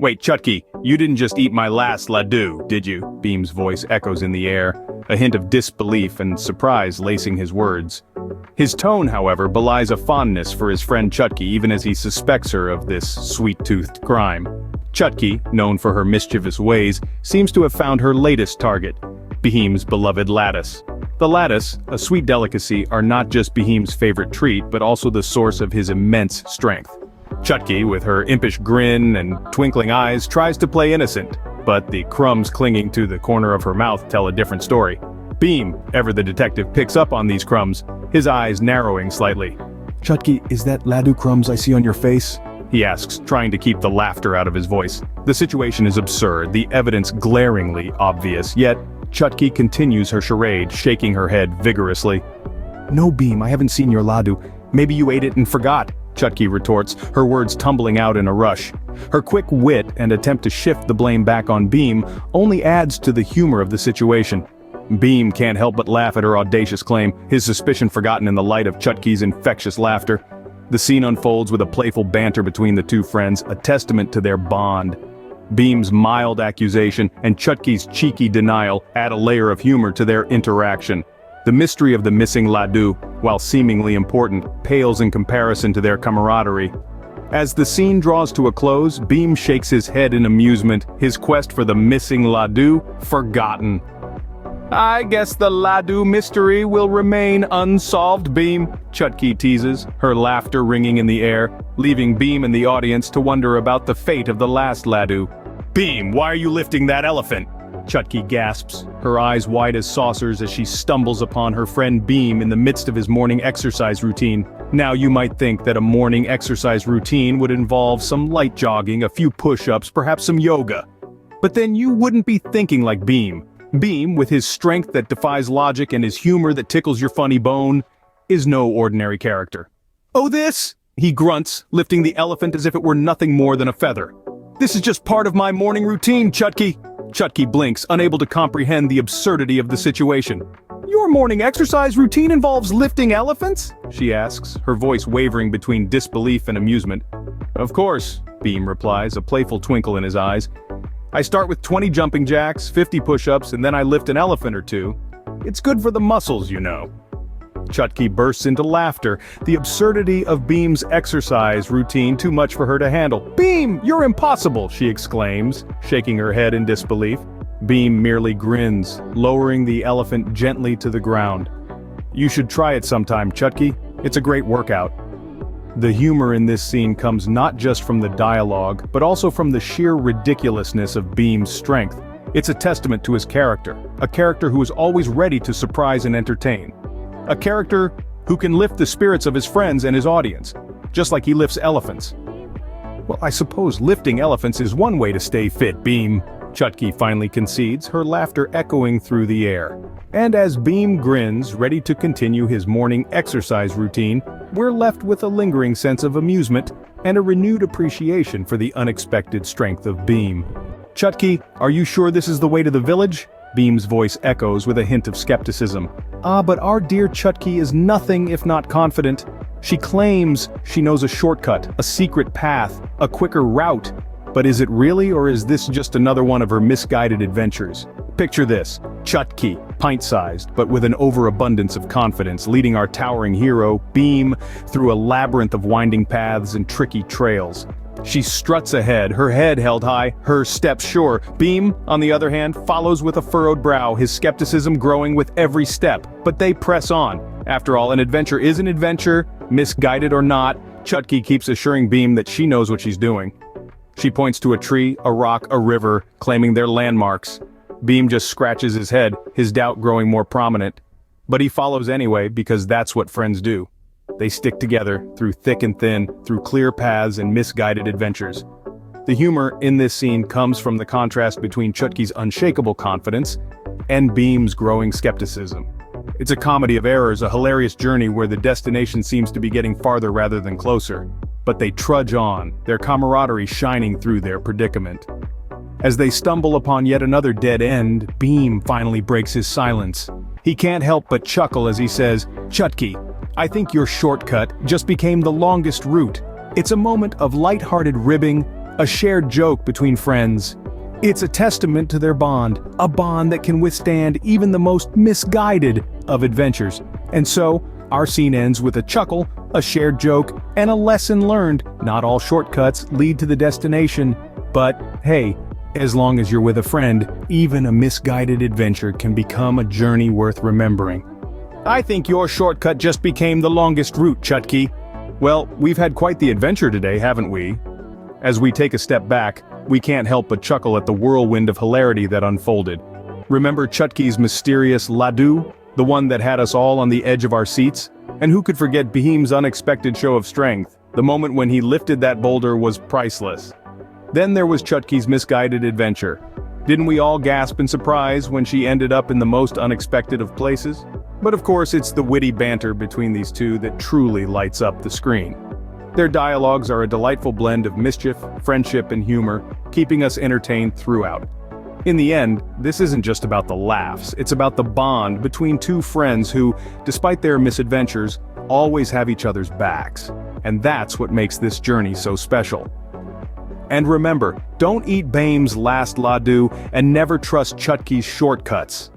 Wait, Chutki, you didn't just eat my last laddu, did you? Beam's voice echoes in the air, a hint of disbelief and surprise lacing his words. His tone, however, belies a fondness for his friend Chutki even as he suspects her of this sweet-toothed crime. Chutki, known for her mischievous ways, seems to have found her latest target, Bheem's beloved lattice. The lattice, a sweet delicacy, are not just Bheem's favorite treat but also the source of his immense strength. Chutki, with her impish grin and twinkling eyes, tries to play innocent, but the crumbs clinging to the corner of her mouth tell a different story. Bheem, ever the detective, picks up on these crumbs, his eyes narrowing slightly. Chutki, is that laddu crumbs I see on your face? He asks, trying to keep the laughter out of his voice. The situation is absurd, the evidence glaringly obvious, yet Chutki continues her charade, shaking her head vigorously. No, Bheem, I haven't seen your laddu. Maybe you ate it and forgot, Chutki retorts, her words tumbling out in a rush. Her quick wit and attempt to shift the blame back on Bheem only adds to the humor of the situation. Bheem can't help but laugh at her audacious claim, his suspicion forgotten in the light of Chutki's infectious laughter. The scene unfolds with a playful banter between the two friends, a testament to their bond. Bheem's mild accusation and Chutki's cheeky denial add a layer of humor to their interaction. The mystery of the missing laddu, while seemingly important, pales in comparison to their camaraderie. As the scene draws to a close, Bheem shakes his head in amusement, his quest for the missing laddu forgotten. I guess the laddu mystery will remain unsolved, Bheem, Chutki teases, her laughter ringing in the air, leaving Bheem and the audience to wonder about the fate of the last laddu. Bheem, why are you lifting that elephant? Chutki gasps, her eyes wide as saucers as she stumbles upon her friend Bheem in the midst of his morning exercise routine. Now you might think that a morning exercise routine would involve some light jogging, a few push-ups, perhaps some yoga. But then you wouldn't be thinking like Bheem. Bheem, with his strength that defies logic and his humor that tickles your funny bone, is no ordinary character. Oh, this? He grunts, lifting the elephant as if it were nothing more than a feather. This is just part of my morning routine, Chutki. Chutki blinks, unable to comprehend the absurdity of the situation. Your morning exercise routine involves lifting elephants? She asks, her voice wavering between disbelief and amusement. Of course, Bheem replies, a playful twinkle in his eyes. I start with 20 jumping jacks, 50 push-ups, and then I lift an elephant or two. It's good for the muscles, you know. Chutki bursts into laughter, the absurdity of Bheem's exercise routine too much for her to handle. Bheem, you're impossible, she exclaims, shaking her head in disbelief. Bheem merely grins, lowering the elephant gently to the ground. You should try it sometime, Chutki. It's a great workout. The humor in this scene comes not just from the dialogue, but also from the sheer ridiculousness of Bheem's strength. It's a testament to his character, a character who is always ready to surprise and entertain. A character who can lift the spirits of his friends and his audience, just like he lifts elephants. Well, I suppose lifting elephants is one way to stay fit, Bheem, Chutki finally concedes, her laughter echoing through the air. And as Bheem grins, ready to continue his morning exercise routine, we're left with a lingering sense of amusement and a renewed appreciation for the unexpected strength of Bheem. Chutki, are you sure this is the way to the village? Bheem's voice echoes with a hint of skepticism. But our dear Chutki is nothing if not confident. She claims she knows a shortcut, a secret path, a quicker route. But is it really, or is this just another one of her misguided adventures? Picture this, Chutki, pint-sized, but with an overabundance of confidence, leading our towering hero, Bheem, through a labyrinth of winding paths and tricky trails. She struts ahead, her head held high, her steps sure. Bheem, on the other hand, follows with a furrowed brow, his skepticism growing with every step. But they press on. After all, an adventure is an adventure, misguided or not. Chutki keeps assuring Bheem that she knows what she's doing. She points to a tree, a rock, a river, claiming they're landmarks. Bheem just scratches his head, his doubt growing more prominent. But he follows anyway, because that's what friends do. They stick together, through thick and thin, through clear paths and misguided adventures. The humor in this scene comes from the contrast between Chutki's unshakable confidence and Bheem's growing skepticism. It's a comedy of errors, a hilarious journey where the destination seems to be getting farther rather than closer. But they trudge on, their camaraderie shining through their predicament. As they stumble upon yet another dead end, Bheem finally breaks his silence. He can't help but chuckle as he says, Chutki, I think your shortcut just became the longest route. It's a moment of light-hearted ribbing, a shared joke between friends. It's a testament to their bond, a bond that can withstand even the most misguided of adventures. And so, our scene ends with a chuckle, a shared joke, and a lesson learned. Not all shortcuts lead to the destination, but hey, as long as you're with a friend, even a misguided adventure can become a journey worth remembering. I think your shortcut just became the longest route, Chutki. Well, we've had quite the adventure today, haven't we? As we take a step back, we can't help but chuckle at the whirlwind of hilarity that unfolded. Remember Chutki's mysterious Ladu? The one that had us all on the edge of our seats? And who could forget Bheem's unexpected show of strength? The moment when he lifted that boulder was priceless. Then there was Chutki's misguided adventure. Didn't we all gasp in surprise when she ended up in the most unexpected of places? But of course it's the witty banter between these two that truly lights up the screen. Their dialogues are a delightful blend of mischief, friendship, and humor, keeping us entertained throughout. In the end, this isn't just about the laughs, it's about the bond between two friends who, despite their misadventures, always have each other's backs. And that's what makes this journey so special. And remember, don't eat Bheem's last Ladu and never trust Chutki's shortcuts.